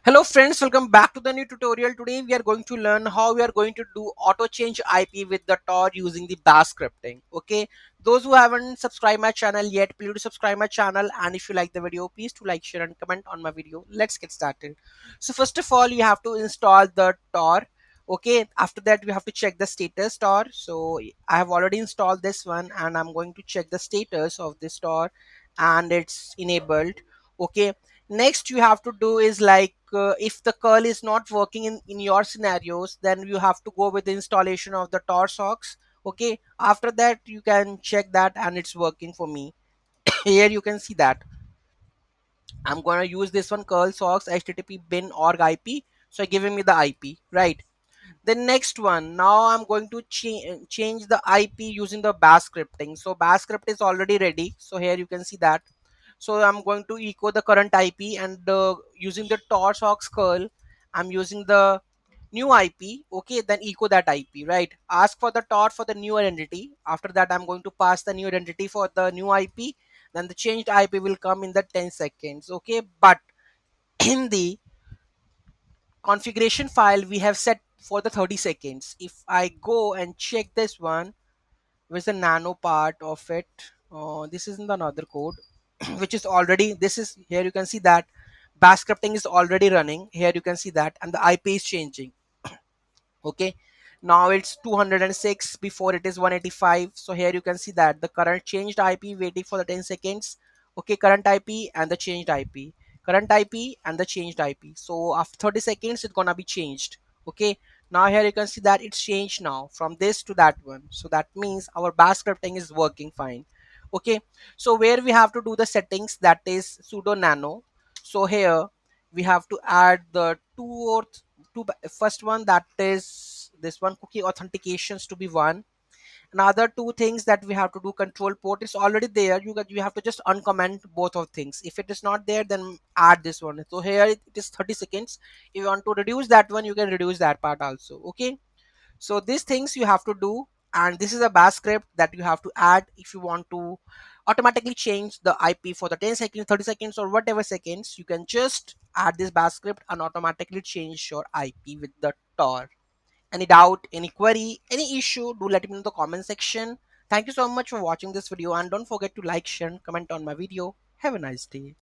Hello friends, welcome back to the new tutorial. Today we are going to learn how we are going to do auto change IP with the Tor using the bash scripting. Okay, those who haven't subscribed my channel yet, please do subscribe my channel, and if you like the video, please do like, share and comment on my video. Let's get started. So first of all, you have to install the Tor. Okay, after that we have to check the status Tor. So I have already installed this one and I'm going to check the status of this Tor and it's enabled. Okay, next you have to do is if the curl is not working in your scenarios, then you have to go with the installation of the tor socks. Okay, after that you can check that and it's working for me. Here you can see that I'm going to use this one, curl socks http bin org ip, so giving me the ip, right? The next one, now I'm going to change the ip using the bash scripting. So bash script is already ready, so here you can see that. So I'm going to echo the current IP and using the torsox curl, I'm using the new IP. Okay, then echo that IP, right? Ask for the tor for the new identity. After that, I'm going to pass the new identity for the new IP. Then the changed IP will come in the 10 seconds. Okay, but in the configuration file, we have set for the 30 seconds. If I go and check this one, with the nano part of it, this is in the another code which is already, this is here you can see that bash scripting is already running. Here you can see that, and the IP is changing. Okay, now it's 206, before it is 185. So here you can see that the current changed IP waiting for the 10 seconds. Okay, current IP and the changed IP, current IP and the changed IP. So after 30 seconds it's gonna be changed. Okay, now here you can see that it's changed now from this to that one. So that means our bash scripting is working fine. Okay, so where we have to do the settings, that is sudo nano. So here we have to add the first one, that is this one, cookie authentications to be one. Another two things that we have to do, control port is already there. You have to just uncomment both of things. If it is not there, then add this one. So here it is 30 seconds. If you want to reduce that one, you can reduce that part also. Okay, so these things you have to do, and this is a bash script that you have to add if you want to automatically change the IP for the 10 seconds, 30 seconds, or whatever seconds. You can just add this bash script and automatically change your IP with the Tor. Any doubt, any query, any issue, do let me know in the comment section. Thank you so much for watching this video, and don't forget to like, share and comment on my video. Have a nice day.